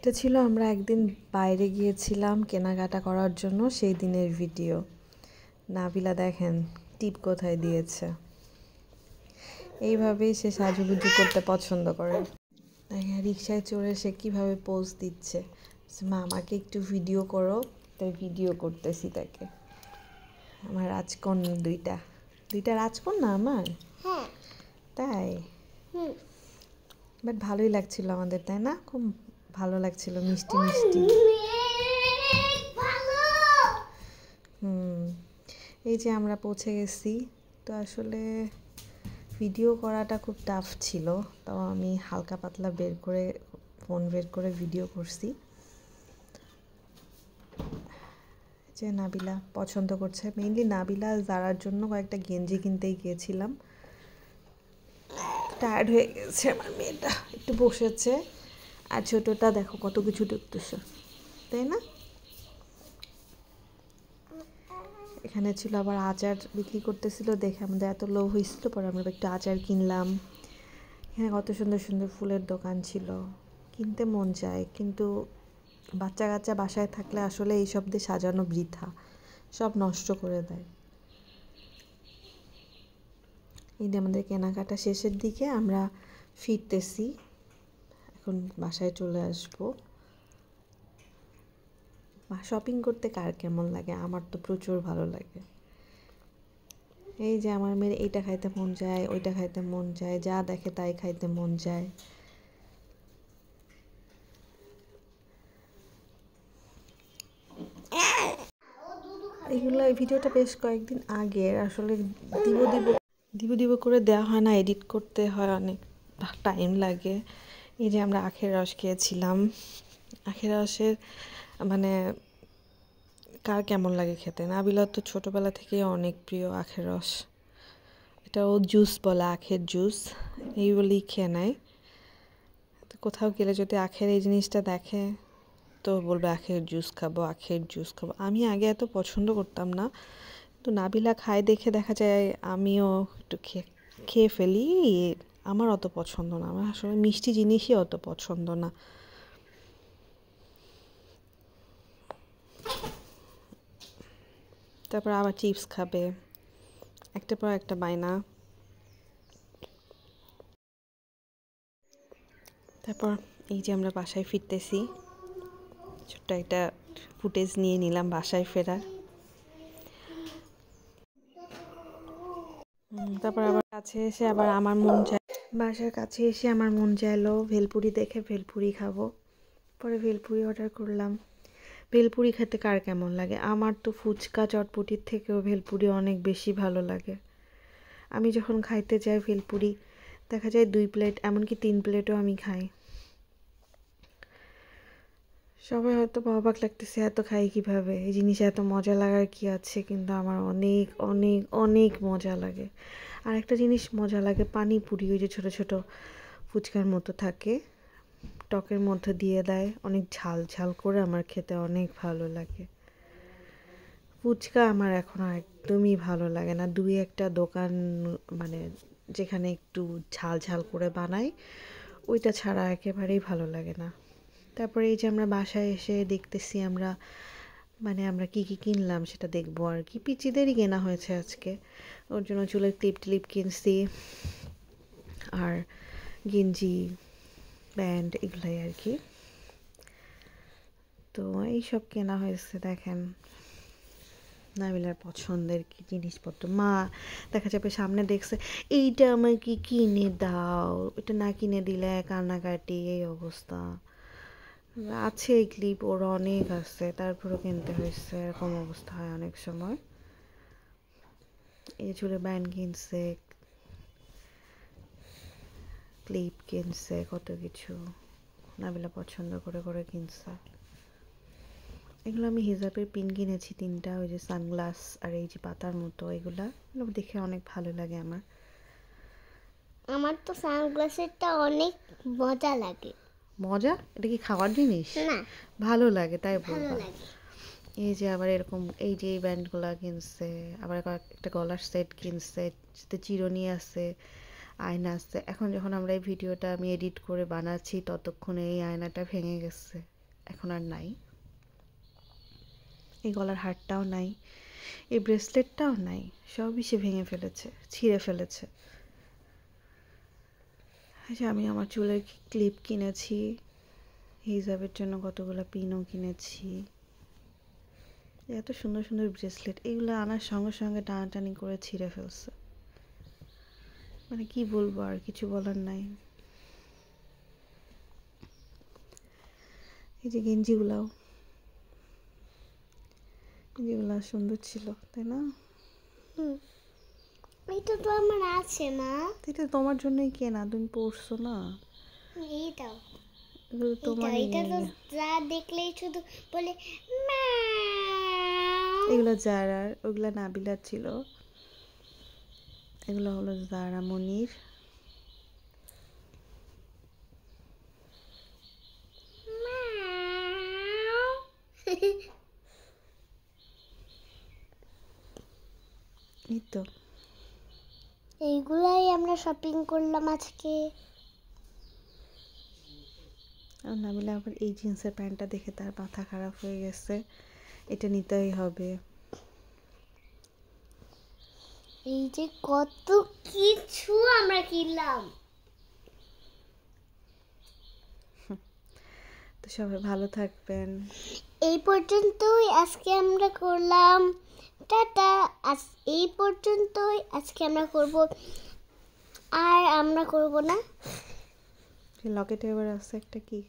এটা ছিল আমরা একদিন বাইরে গিয়েছিলাম কেনাকাটা করার জন্য, সেই দিনের ভিডিও। নাবিলা দেখেন টিপ কোথায় দিয়েছে। এইভাবেই সে সাজুগুজু করতে পছন্দ করে। দেখেন রিক্সায় চড়ে সে কীভাবে পোজ দিচ্ছে। মা আমাকে একটু ভিডিও করো, তাই ভিডিও করতেছি তাকে। আমার রাজকন্যা দুইটা রাজকন্যা আমার। হ্যাঁ তাই বাট ভালোই লাগছিল আমাদের, তাই না? খুব ভালো লাগছিল, মিষ্টি মিষ্টি। এই যে আমরা পৌঁছে গেছি। তো আসলে ভিডিও করাটা খুব টাফ ছিল, তাও আমি হালকা পাতলা ফোন বের করে ভিডিও করছি। যে নাবিলা পছন্দ করছে, মেইনলি নাবিলা যারার জন্য কয়েকটা গেঞ্জি কিনতেই গিয়েছিলাম। টায়ার্ড হয়ে গেছে আমার মেয়েটা, একটু বসেছে। আর ছোটোটা দেখো কত কিছু দেখতেছে, তাই না? এখানে ছিল আবার আচার বিক্রি করতেছিল, দেখে আমাদের এত লোভ হয়েছিল, পরে আমরা একটু আচার কিনলাম। এখানে কত সুন্দর সুন্দর ফুলের দোকান ছিল, কিনতে মন চায়, কিন্তু বাচ্চা কাচ্চা বাসায় থাকলে আসলে এইসব দিয়ে সাজানো বৃথা, সব নষ্ট করে দেয়। এই যে আমাদের কেনাকাটা শেষের দিকে, আমরা ফিরতেছি, এখন বাসায় চলে আসবো। শপিং করতে কার কেমন লাগে? আমার তো প্রচুর ভালো লাগে। এই যে আমার মেয়ের এইটা খাইতে মন যায়, ওইটা খাইতে মন যায়, যা দেখে তাই খাইতে মন যায়। এইগুলো এই ভিডিওটা বেশ কয়েকদিন আগের, আসলে দিব দিব করে দেওয়া হয় না, এডিট করতে হয়, অনেক টাইম লাগে। এই যে আমরা আখের রস খেয়েছিলাম। আখের রসের মানে কার কেমন লাগে খেতে? নাবিলার তো ছোটোবেলা থেকেই অনেক প্রিয় আখের রস। এটা ও জুস বলে, আখের জুস এই বলেই খেয়ে নেয়। তো কোথাও গেলে যদি আখের এই জিনিসটা দেখে তো বলবে আখের জুস খাবো, আখের জুস খাবো। আমি আগে এত পছন্দ করতাম না, তো নাবিলা খায় দেখে দেখা যায় আমিও একটু খেয়ে ফেলি। আমার অত পছন্দ না, আমার আসলে মিষ্টি জিনিসই অত পছন্দ না। তারপর আবার চিপস খাবে, একটা পর একটা বায়না। তারপর এই যে আমরা বাসায় ফিরতেছি, ছোট্ট একটা ফুটেজ নিয়ে নিলাম বাসায় ফেরার। তারপর আবার কাছে এসে আবার আমার মন চায়, বাসার কাছে এসে আমার মন চাইলো ভেলপুরি দেখে ভেলপুরি খাবো। পরে ভেলপুরি অর্ডার করলাম। ভেলপুরি খেতে কার কেমন লাগে? আমার তো ফুচকা চটপটির থেকেও ভেলপুরি অনেক বেশি ভালো লাগে। আমি যখন খাইতে যাই ভেলপুরি, দেখা যায় 2 প্লেট, এমনকি 3 প্লেটও আমি খাই। সবাই হয়তো অবাক লাগতেছে এত খাই কীভাবে, এই জিনিসে এত মজা লাগার কি আছে, কিন্তু আমার অনেক অনেক অনেক মজা লাগে। আর একটা জিনিস মজা লাগে, পানিপুরি, ওই যে ছোটো ছোটো ফুচকার মতো থাকে, টকের মধ্যে দিয়ে দেয়, অনেক ঝাল ঝাল করে, আমার খেতে অনেক ভালো লাগে। ফুচকা আমার এখন আর একদমই ভালো লাগে না। 2-1টা দোকান মানে যেখানে একটু ঝাল ঝাল করে বানায়, ওইটা ছাড়া একেবারেই ভালো লাগে না। তারপরে এই যে আমরা বাসায় এসে দেখতেছি, আমরা কি কি কিনলাম সেটা দেখবো আর কি। পিচিদেরই কেনা হয়েছে আজকে, ওর জন্য চুলের ক্লিপ কিনছি, আর গেঞ্জি ব্যান্ড এগুলাই আর কি। তো এইসব কেনা হয়েছে। দেখেন নাবিলার পছন্দের কি জিনিসপত্র, মা দেখা যাবে সামনে দেখছে এইটা আমাকে কিনে দাও, এটা না কিনে দিলে কান্নাকাটি, এই অবস্থা। আছে এই ক্লিপ ওর অনেক আছে, তারপরেও কিনতে হয়েছে, এরকম অবস্থা হয় অনেক সময়। এই চুলে ব্যান্ড কিনছে, ক্লিপ কিনছে, কত কিছু নাবিলা পছন্দ করে করে কিনছে। এগুলো আমি হিজাবের পিন কিনেছি 3টা, ওই যে সানগ্লাস আর এই যে পাতার মতো, এগুলো দেখে অনেক ভালো লাগে আমার। আমার তো সানগ্লাসেরটা অনেক মজা লাগে। মজা? এটা কি খাওয়ার জিনিস? না, ভালো লাগে তাই ভালো বলবা? লাগে। এই যে আবার এরকম এই যে এই ব্যান্ডগুলো কিনছে, আবার একটা গলার সেট কিনছে, যেতে চিরুনি আছে, আয়না আছে। এখন যখন আমরা এই ভিডিওটা আমি এডিট করে বানাচ্ছি, ততক্ষণে এই আয়নাটা ভেঙে গেছে, এখন আর নাই, এই গলার হারটাও নাই, এই ব্রেসলেটটাও নাই, সবই সে ভেঙে ফেলেছে, ছিঁড়ে ফেলেছে। আচ্ছা, আমি আমার চুলের ক্লিপ কিনেছি, হিজাবের জন্য কতগুলো পিনও কিনেছি, এত সুন্দর সুন্দর ব্রেসলেট, এগুলো আনার সঙ্গে সঙ্গে টানাটানি করে ছিঁড়ে ফেলছে। মানে কি বলবো, আর কিছু বলার নাই। এই যে গেঞ্জিগুলাও সুন্দর ছিল, তাই না? এটা তো আমার আছে মা। এটা তোমার জন্যই কেনা, তুমি পরছো না। এইটাও এগুলো তোমারই। এটা তো যা দেখলেই শুধু বলে ম্যাও। এগুলো জারার, ওগুলা নাবিলার ছিল, এগুলো হলো জারা মনির। এই তো, এইগুলাই আমরা শপিং করলাম আজকে। আর নাবিলা আবার এই জিন্সের প্যান্টটা দেখে তার মাথা খারাপ হয়ে গেছে, এটা নিতেই হবে। এই যে কত কিছু আমরা কিনলাম। তো সবাই ভালো থাকবেন। এই পর্যন্তই আজকে আমরা করলাম, টাটা। এই পর্যন্তই আজকে আমরা করব, আর আমরা করব না। লকেটে এবার আছে একটা কি